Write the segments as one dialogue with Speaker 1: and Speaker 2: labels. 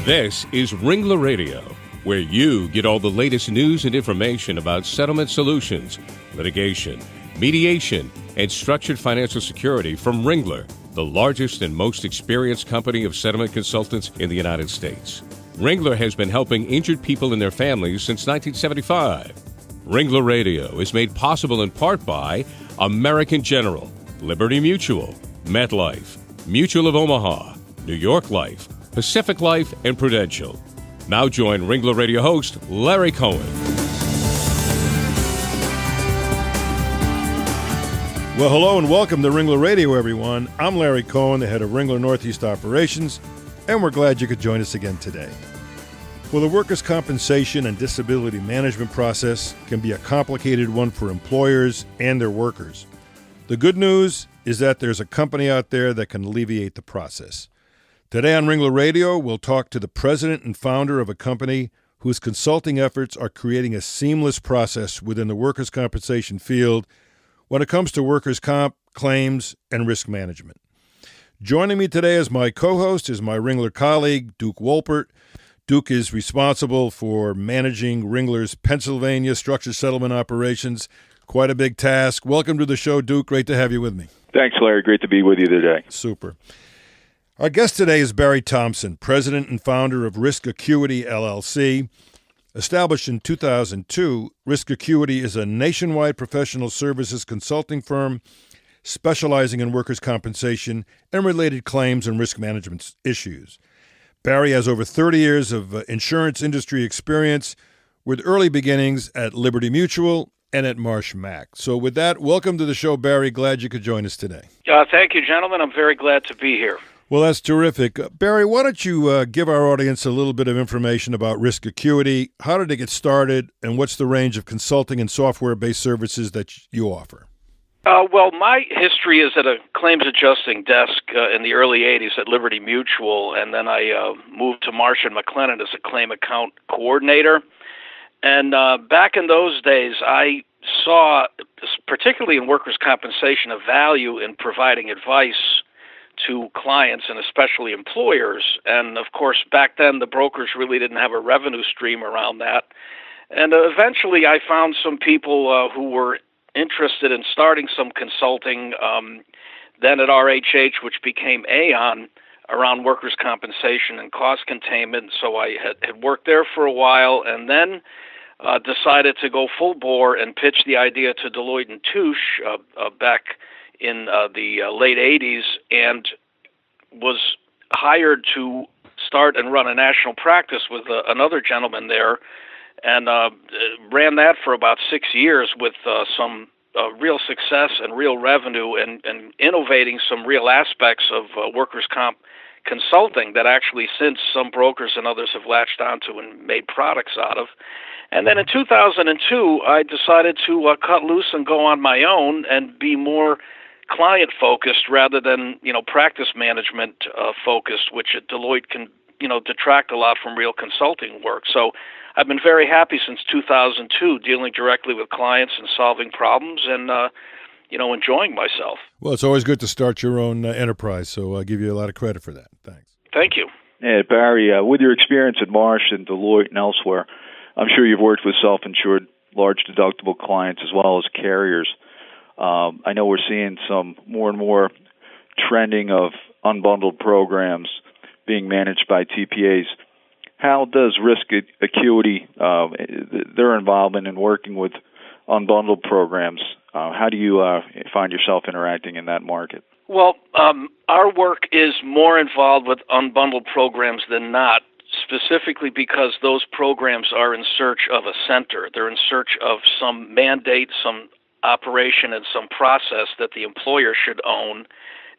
Speaker 1: This is Ringler Radio, where you get all the latest news and information about settlement solutions, litigation, mediation, and structured financial security from Ringler, the largest and most experienced company of settlement consultants in the United States. Ringler has been helping injured people and their families since 1975. Ringler Radio is made possible in part by American General, Liberty Mutual, MetLife, Mutual of Omaha, New York Life, Pacific Life, and Prudential. Now join Ringler Radio host Larry Cohen.
Speaker 2: Well, hello and welcome to Ringler Radio, everyone. I'm Larry Cohen, the head of Ringler Northeast Operations, and we're glad you could join us again today. Well, the workers' compensation and disability management process can be a complicated one for employers and their workers. The good news is that there's a company out there that can alleviate the process. Today on Ringler Radio, we'll talk to the president and founder of a company whose consulting efforts are creating a seamless process within the workers' compensation field when it comes to workers' comp, claims, and risk management. Joining me today as my co-host is my Ringler colleague, Duke Wolpert. Duke is responsible for managing Ringler's Pennsylvania structured settlement operations. Quite a big task. Welcome to the show, Duke. Great to have you with me.
Speaker 3: Thanks, Larry. Great to be with you today.
Speaker 2: Super. Our guest today is Barry Thompson, president and founder of Risk Acuity, LLC. Established in 2002, Risk Acuity is a nationwide professional services consulting firm specializing in workers' compensation and related claims and risk management issues. Barry has over 30 years of insurance industry experience with early beginnings at Liberty Mutual and at Marsh Mac. So with that, welcome to the show, Barry. Glad you could join us today.
Speaker 4: Thank you, gentlemen. I'm very glad to be here.
Speaker 2: Well, that's terrific. Barry, why don't you give our audience a little bit of information about Risk Acuity? How did it get started, and what's the range of consulting and software-based services that you offer?
Speaker 4: Well, my history is at a claims adjusting desk in the early 80s at Liberty Mutual, and then I moved to Marsh & McLennan as a claim account coordinator. And back in those days, I saw, particularly in workers' compensation, a value in providing advice to clients and especially employers. And of course, back then the brokers really didn't have a revenue stream around that. And eventually I found some people who were interested in starting some consulting then at RHH, which became Aon, around workers' compensation and cost containment. So I had worked there for a while and then decided to go full bore and pitch the idea to Deloitte & Touche back in the late 80s, and was hired to start and run a national practice with another gentleman there, and ran that for about 6 years with some real success and real revenue and innovating some real aspects of workers' comp consulting that actually since some brokers and others have latched onto and made products out of. And then in 2002, I decided to cut loose and go on my own and be more client-focused rather than, practice management focused, which at Deloitte can, detract a lot from real consulting work. So I've been very happy since 2002 dealing directly with clients and solving problems and, enjoying myself.
Speaker 2: Well, it's always good to start your own enterprise, so I give you a lot of credit for that. Thanks.
Speaker 4: Thank you.
Speaker 3: Yeah, Barry, with your experience at Marsh and Deloitte and elsewhere, I'm sure you've worked with self-insured large deductible clients as well as carriers. I know we're seeing some more and more trending of unbundled programs being managed by TPAs. How does Risk Acuity, their involvement in working with unbundled programs, how do you find yourself interacting in that market?
Speaker 4: Well, our work is more involved with unbundled programs than not, specifically because those programs are in search of a center. They're in search of some mandate, some operation, and some process that the employer should own,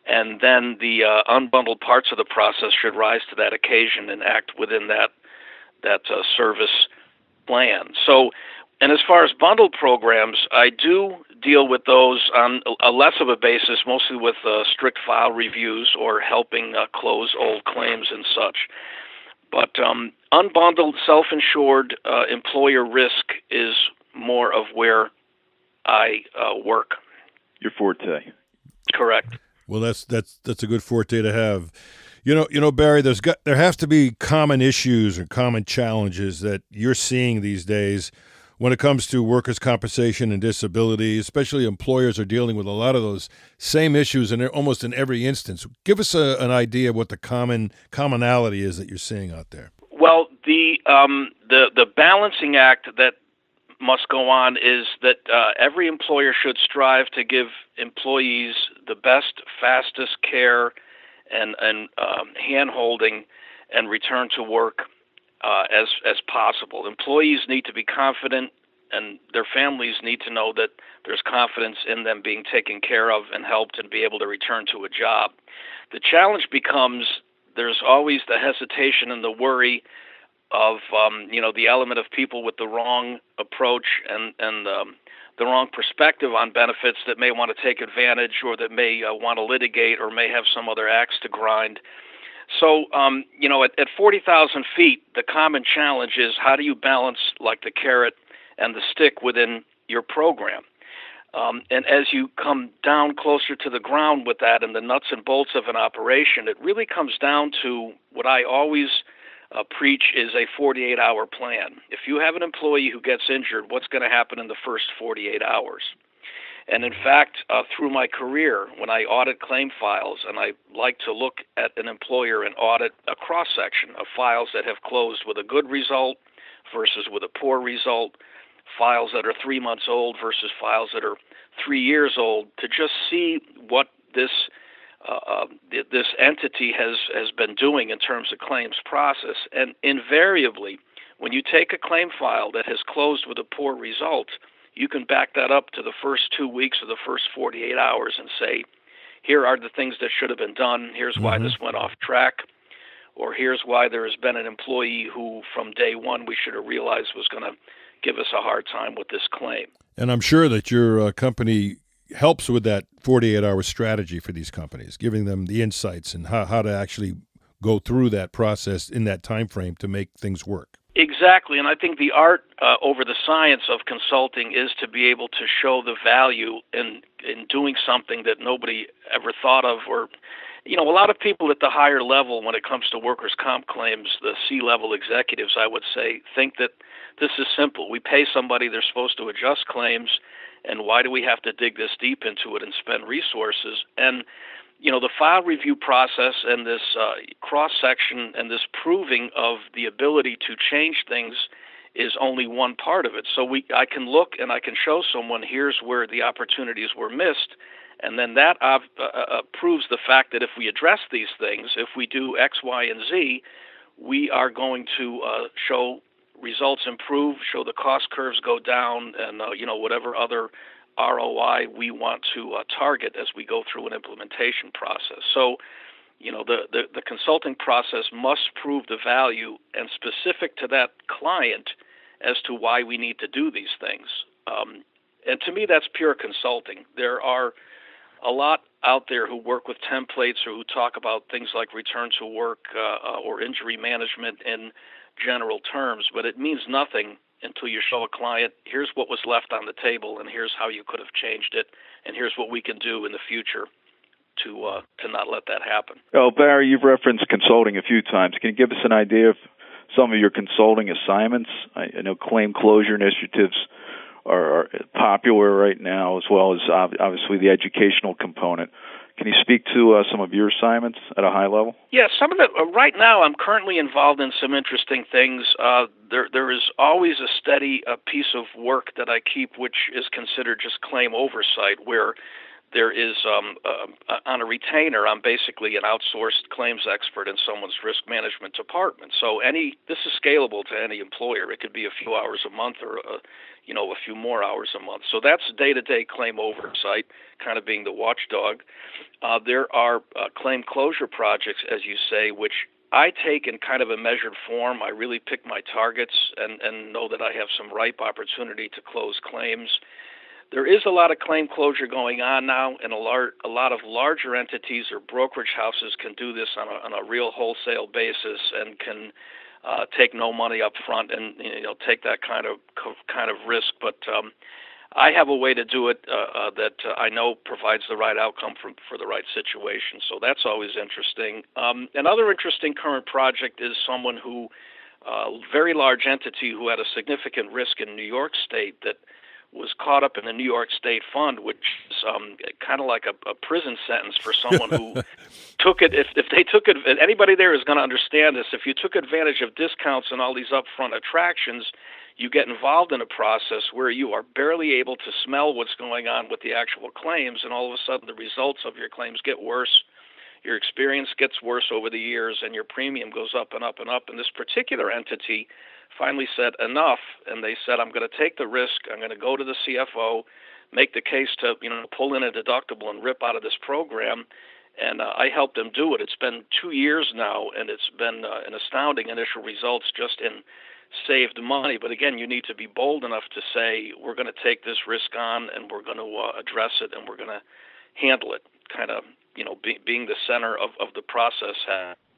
Speaker 4: and then the unbundled parts of the process should rise to that occasion and act within that service plan. So, and as far as bundled programs, I do deal with those on a less of a basis, mostly with strict file reviews or helping close old claims and such. But unbundled, self-insured employer risk is more of where I work.
Speaker 3: Your forte.
Speaker 4: Correct.
Speaker 2: Well, that's a good forte to have. Barry, there has to be common issues or common challenges that you're seeing these days when it comes to workers' compensation and disability. Especially employers are dealing with a lot of those same issues almost in every instance. Give us an idea of what the commonality is that you're seeing out there.
Speaker 4: Well, the balancing act that must go on is that every employer should strive to give employees the best, fastest care and hand-holding and return to work as possible. Employees need to be confident, and their families need to know that there's confidence in them being taken care of and helped and be able to return to a job. The challenge becomes there's always the hesitation and the worry of the element of people with the wrong approach and the wrong perspective on benefits that may want to take advantage or that may want to litigate or may have some other axe to grind. So, at 40,000 feet, the common challenge is how do you balance like the carrot and the stick within your program? And as you come down closer to the ground with that and the nuts and bolts of an operation, it really comes down to what I always preach is a 48-hour plan. If you have an employee who gets injured, what's going to happen in the first 48 hours? And in fact, through my career, when I audit claim files, and I like to look at an employer and audit a cross-section of files that have closed with a good result versus with a poor result, files that are 3 months old versus files that are 3 years old, to just see what this entity has been doing in terms of claims process. And invariably, when you take a claim file that has closed with a poor result, you can back that up to the first 2 weeks or the first 48 hours and say, here are the things that should have been done, here's why this went off track, or here's why there has been an employee who from day one we should have realized was going to give us a hard time with this claim. And
Speaker 2: I'm sure that your company helps with that 48-hour strategy for these companies, giving them the insights and how to actually go through that process in that time frame to make things work.
Speaker 4: Exactly, and I think the art over the science of consulting is to be able to show the value in doing something that nobody ever thought of. Or, a lot of people at the higher level when it comes to workers' comp claims, the C-level executives, I would say, think that this is simple. We pay somebody, they're supposed to adjust claims, and why do we have to dig this deep into it and spend resources? And the file review process and this cross-section and this proving of the ability to change things is only one part of it. So I can look and I can show someone here's where the opportunities were missed, and then that proves the fact that if we address these things, if we do X, Y, and Z, we are going to show results improve, show the cost curves go down, and whatever other ROI we want to target as we go through an implementation process. So, the consulting process must prove the value and specific to that client as to why we need to do these things. And to me, that's pure consulting. There are a lot out there who work with templates or who talk about things like return to work or injury management in general terms, but it means nothing until you show a client, here's what was left on the table, and here's how you could have changed it, and here's what we can do in the future to not let that happen.
Speaker 3: Oh, Barry, you've referenced consulting a few times. Can you give us an idea of some of your consulting assignments? I know claim closure initiatives are popular right now, as well as obviously the educational component. Can you speak to some of your assignments at a high level?
Speaker 4: Yeah, some of the right now I'm currently involved in some interesting things. There is always a steady piece of work that I keep, which is considered just claim oversight, where there is on a retainer, I'm basically an outsourced claims expert in someone's risk management department. So this is scalable to any employer. It could be a few hours a month or a few more hours a month. So that's day-to-day claim oversight, kind of being the watchdog. There are claim closure projects, as you say, which I take in kind of a measured form. I really pick my targets and know that I have some ripe opportunity to close claims. There is a lot of claim closure going on now, and a lot of larger entities or brokerage houses can do this on a real wholesale basis and can take no money up front and take that kind of risk. But I have a way to do it that I know provides the right outcome for the right situation. So that's always interesting. Another interesting current project is someone who, very large entity who had a significant risk in New York State that was caught up in the New York State Fund, which is kind of like a prison sentence for someone who took it. If they took it, anybody there is going to understand this. If you took advantage of discounts and all these upfront attractions, you get involved in a process where you are barely able to smell what's going on with the actual claims, and all of a sudden the results of your claims get worse. Your experience gets worse over the years, and your premium goes up and up and up. And this particular entity finally said enough, and they said, I'm going to take the risk. I'm going to go to the CFO, make the case to pull in a deductible and rip out of this program. And I helped them do it. It's been 2 years now, and it's been an astounding initial results just in saved money. But again, you need to be bold enough to say, we're going to take this risk on, and we're going to address it, and we're going to handle it, kind of being the center of the process.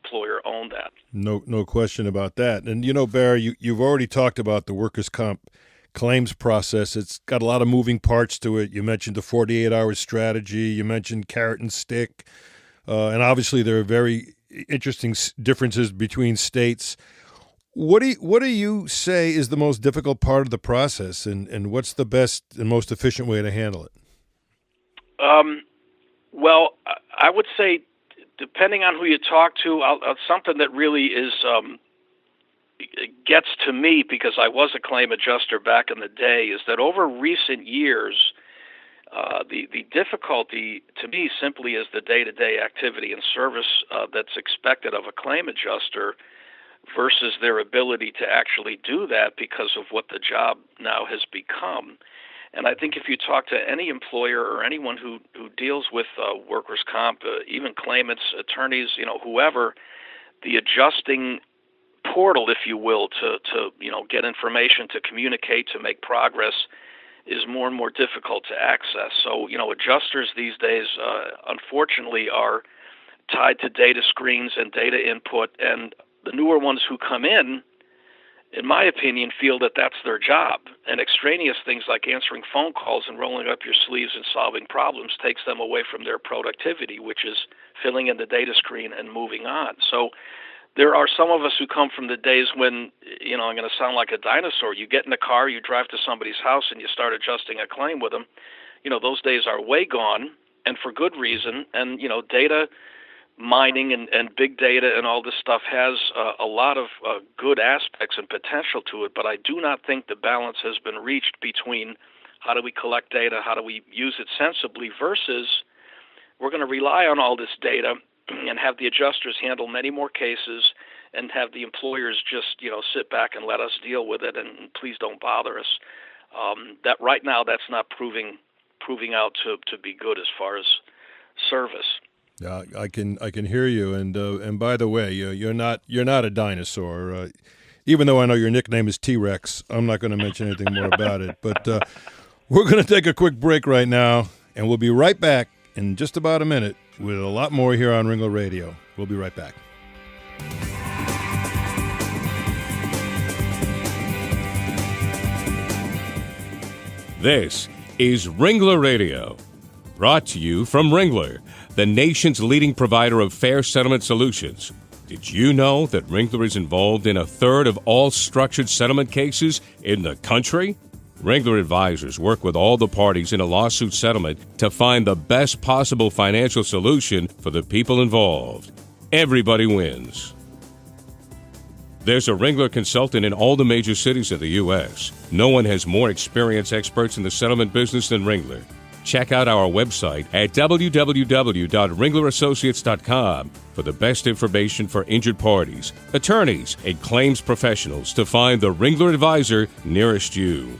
Speaker 4: Employer own that.
Speaker 2: No question about that. And Barry, you've already talked about the workers' comp claims process. It's got a lot of moving parts to it. You mentioned the 48-hour strategy. You mentioned carrot and stick. And obviously there are very interesting differences between states. What do you say is the most difficult part of the process, and what's the best and most efficient way to handle it?
Speaker 4: Well, I would say, depending on who you talk to, something that really gets to me, because I was a claim adjuster back in the day, is that over recent years, the difficulty to me simply is the day-to-day activity and service that's expected of a claim adjuster versus their ability to actually do that because of what the job now has become. And I think if you talk to any employer or anyone who deals with workers' comp, even claimants, attorneys, whoever, the adjusting portal, if you will, to get information, to communicate, to make progress is more and more difficult to access. So, adjusters these days, unfortunately, are tied to data screens and data input, and the newer ones who come in my opinion, feel that that's their job. And extraneous things like answering phone calls and rolling up your sleeves and solving problems takes them away from their productivity, which is filling in the data screen and moving on. So there are some of us who come from the days when, I'm going to sound like a dinosaur. You get in a car, you drive to somebody's house, and you start adjusting a claim with them. Those days are way gone, and for good reason. And, data mining and big data and all this stuff has a lot of good aspects and potential to it, but I do not think the balance has been reached between how do we collect data, how do we use it sensibly, versus we're going to rely on all this data and have the adjusters handle many more cases and have the employers just sit back and let us deal with it and please don't bother us. That right now, that's not proving out to be good as far as service.
Speaker 2: Yeah, I can hear you, and by the way, you're not a dinosaur. Even though I know your nickname is T-Rex, I'm not going to mention anything more about it. But we're going to take a quick break right now, and we'll be right back in just about a minute with a lot more here on Ringler Radio. We'll be right back.
Speaker 1: This is Ringler Radio, brought to you from Ringler, the nation's leading provider of fair settlement solutions. Did you know that Ringler is involved in a third of all structured settlement cases in the country? Ringler advisors work with all the parties in a lawsuit settlement to find the best possible financial solution for the people involved. Everybody wins. There's a Ringler consultant in all the major cities of the U.S. No one has more experienced experts in the settlement business than Ringler. Check out our website at www.ringlerassociates.com for the best information for injured parties, attorneys, and claims professionals to find the Ringler advisor nearest you.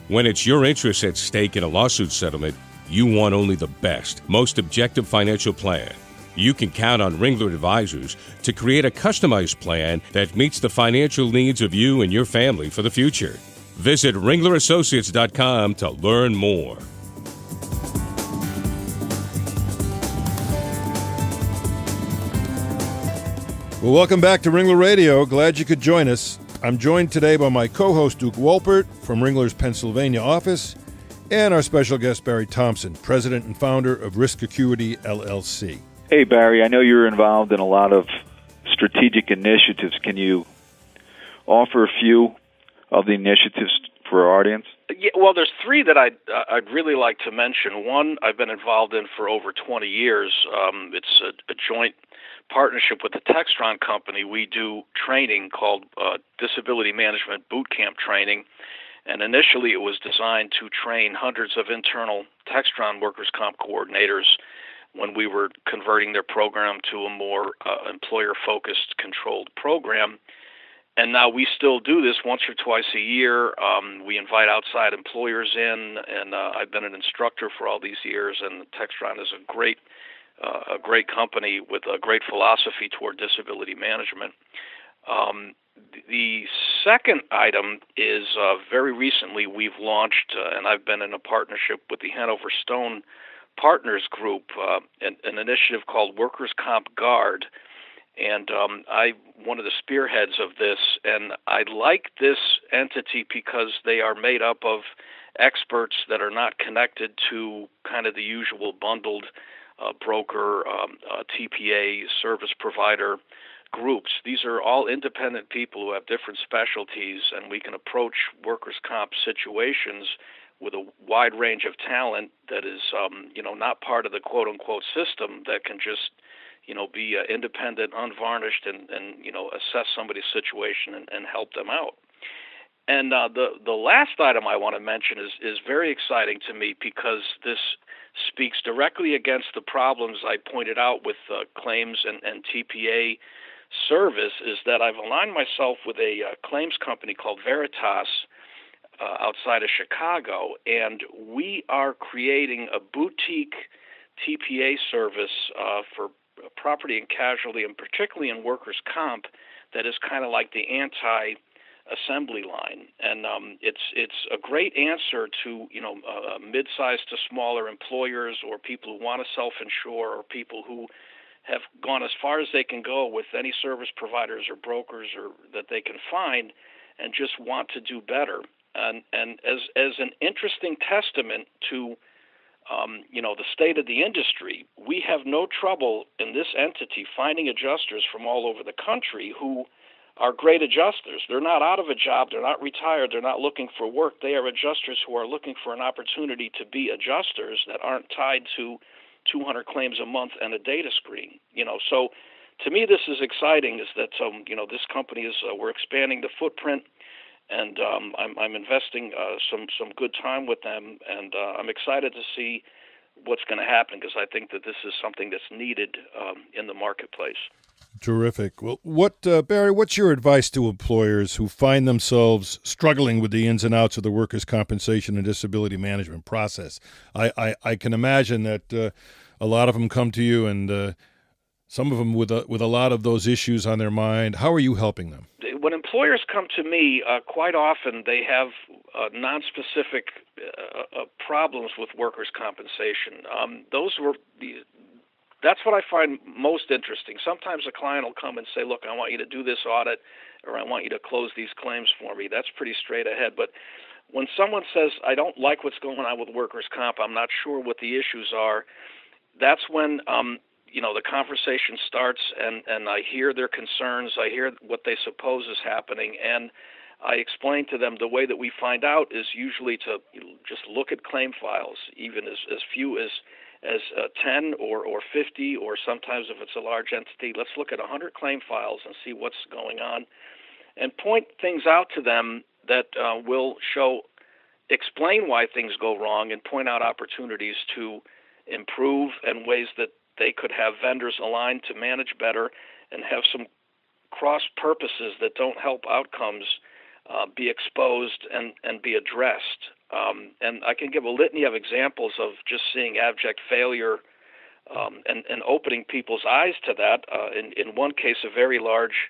Speaker 1: When it's your interests at stake in a lawsuit settlement, you want only the best, most objective financial plan. You can count on Ringler advisors to create a customized plan that meets the financial needs of you and your family for the future. Visit ringlerassociates.com to learn more.
Speaker 2: Well, welcome back to Ringler Radio. Glad you could join us. I'm joined today by my co-host Duke Wolpert from Ringler's Pennsylvania office and our special guest Barry Thompson, president and founder of Risk Acuity, LLC.
Speaker 3: Hey, Barry, I know you're involved in a lot of strategic initiatives. Can you offer a few of the initiatives for our audience?
Speaker 4: Yeah, well, there's three that I'd really like to mention. One I've been involved in for over 20 years. It's a joint partnership with the Textron company. We do training called Disability Management Boot Camp Training, and initially it was designed to train hundreds of internal Textron workers' comp coordinators when we were converting their program to a more employer-focused, controlled program. And now we still do this once or twice a year. We invite outside employers in, and I've been an instructor for all these years, and Textron is a great company with a great philosophy toward disability management. The second item is very recently we've launched, and I've been in a partnership with the Hanover Stone Partners Group, an initiative called Workers' Comp Guard. And I'm one of the spearheads of this, and I like this entity because they are made up of experts that are not connected to kind of the usual bundled broker, TPA, service provider groups. These are all independent people who have different specialties, and we can approach workers' comp situations with a wide range of talent that is, not part of the quote-unquote system that can just be independent, unvarnished, and assess somebody's situation and help them out. And the last item I want to mention is very exciting to me because this speaks directly against the problems I pointed out with claims and TPA service, is that I've aligned myself with a claims company called Veritas outside of Chicago, and we are creating a boutique TPA service for property and casualty, and particularly in workers' comp, that is kind of like the anti-assembly line. And it's a great answer to mid-sized to smaller employers, or people who want to self-insure, or people who have gone as far as they can go with any service providers or brokers or that they can find, and just want to do better. And as an interesting testament to the state of the industry, we have no trouble in this entity finding adjusters from all over the country who are great adjusters. They're not out of a job. They're not retired. They're not looking for work. They are adjusters who are looking for an opportunity to be adjusters that aren't tied to 200 claims a month and a data screen. So to me, this is exciting, is that, this company is, we're expanding the footprint, and I'm investing some good time with them, and I'm excited to see what's going to happen, because I think that this is something that's needed in the marketplace.
Speaker 2: Terrific. Well, Barry, what's your advice to employers who find themselves struggling with the ins and outs of the workers' compensation and disability management process? I can imagine that a lot of them come to you, and some of them with a lot of those issues on their mind. How are you helping them?
Speaker 4: When employers come to me, quite often they have nonspecific problems with workers' compensation. That's what I find most interesting. Sometimes a client will come and say, look, I want you to do this audit, or I want you to close these claims for me. That's pretty straight ahead. But when someone says, I don't like what's going on with workers' comp, I'm not sure what the issues are, that's when the conversation starts, and I hear their concerns. I hear what they suppose is happening, and I explain to them the way that we find out is usually to just look at claim files, even as few as 10 or 50, or sometimes if it's a large entity, let's look at 100 claim files and see what's going on, and point things out to them that will explain why things go wrong, and point out opportunities to improve, and ways that they could have vendors aligned to manage better, and have some cross purposes that don't help outcomes be exposed and be addressed. And I can give a litany of examples of just seeing abject failure and opening people's eyes to that. In one case, a very large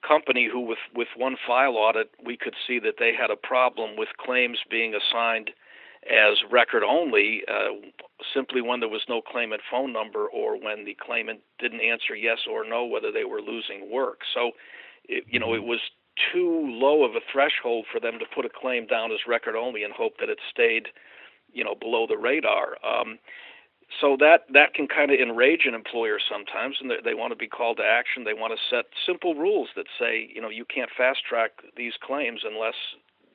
Speaker 4: company who with one file audit, we could see that they had a problem with claims being assigned as record only, simply when there was no claimant phone number, or when the claimant didn't answer yes or no whether they were losing work. So, it was too low of a threshold for them to put a claim down as record only and hope that it stayed, below the radar. So that can kind of enrage an employer sometimes, and they want to be called to action. They want to set simple rules that say, you can't fast track these claims unless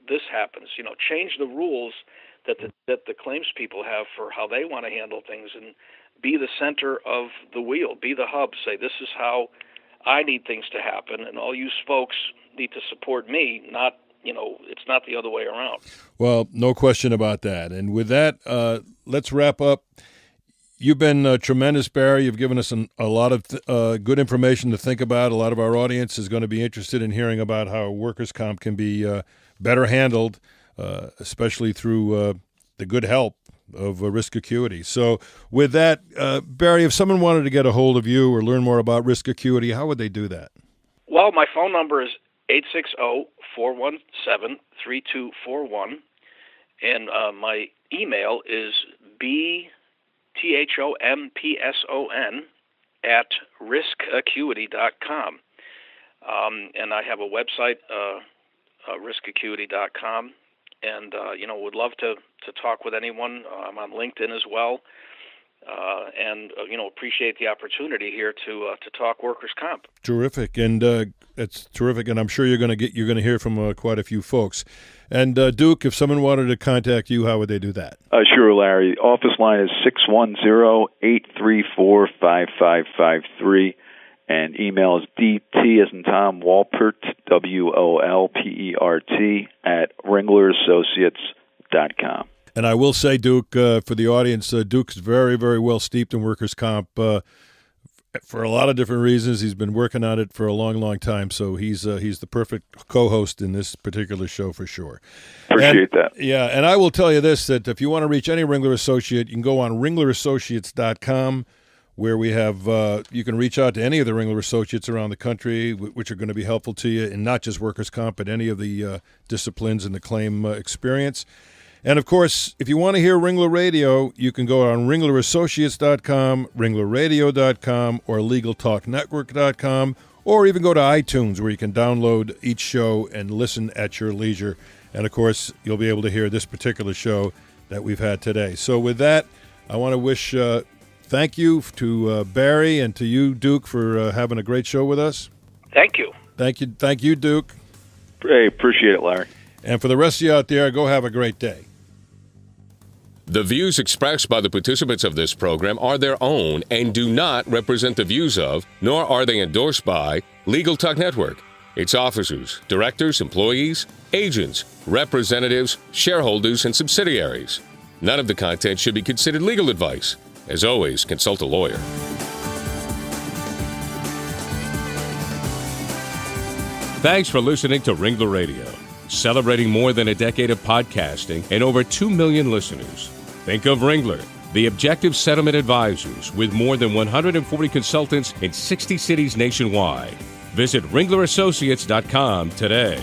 Speaker 4: this happens. Change the rules that the claims people have for how they want to handle things, and be the center of the wheel, be the hub. Say, this is how I need things to happen, and all you folks need to support me, not, it's not the other way around.
Speaker 2: Well, no question about that. And with that, let's wrap up. You've been tremendous, Barry. You've given us a lot of good information to think about. A lot of our audience is going to be interested in hearing about how workers' comp can be better handled, especially through the good help of risk acuity. So with that, Barry, if someone wanted to get a hold of you or learn more about risk acuity, how would they do that?
Speaker 4: Well, my phone number is 860-417-3241, and my email is bThompson@riskacuity.com. And I have a website, riskacuity.com, and would love to talk with anyone. I'm on LinkedIn as well, and appreciate the opportunity here to talk workers' comp.
Speaker 2: Terrific, and it's terrific, and I'm sure you're going to hear from quite a few folks. And Duke, if someone wanted to contact you, how would they do that?
Speaker 3: Sure, Larry. Office line is 610-834-5553, and email is DT as in Tom Wolpert, WOLPERT @RinglerAssociates.com.
Speaker 2: And I will say, Duke, for the audience, Duke's very, very well steeped in workers' comp for a lot of different reasons. He's been working on it for a long, long time, so he's the perfect co-host in this particular show for sure.
Speaker 3: Appreciate that.
Speaker 2: Yeah, and I will tell you this, that if you want to reach any Ringler Associate, you can go on RinglerAssociates.com, where we have you can reach out to any of the Ringler Associates around the country, which are going to be helpful to you in not just workers' comp, but any of the disciplines in the claim experience. And, of course, if you want to hear Ringler Radio, you can go on RinglerAssociates.com, RinglerRadio.com, or LegalTalkNetwork.com, or even go to iTunes, where you can download each show and listen at your leisure. And, of course, you'll be able to hear this particular show that we've had today. So with that, I want to wish thank you to Barry and to you, Duke, for having a great show with us.
Speaker 4: Thank you.
Speaker 2: Thank you, Duke.
Speaker 3: Hey, appreciate it, Larry.
Speaker 2: And for the rest of you out there, go have a great day.
Speaker 1: The views expressed by the participants of this program are their own and do not represent the views of, nor are they endorsed by, Legal Talk Network, its officers, directors, employees, agents, representatives, shareholders, and subsidiaries. None of the content should be considered legal advice. As always, consult a lawyer. Thanks for listening to Ringler Radio, celebrating more than a decade of podcasting and over 2 million listeners. Think of Ringler, the objective settlement advisors with more than 140 consultants in 60 cities nationwide. Visit RinglerAssociates.com today.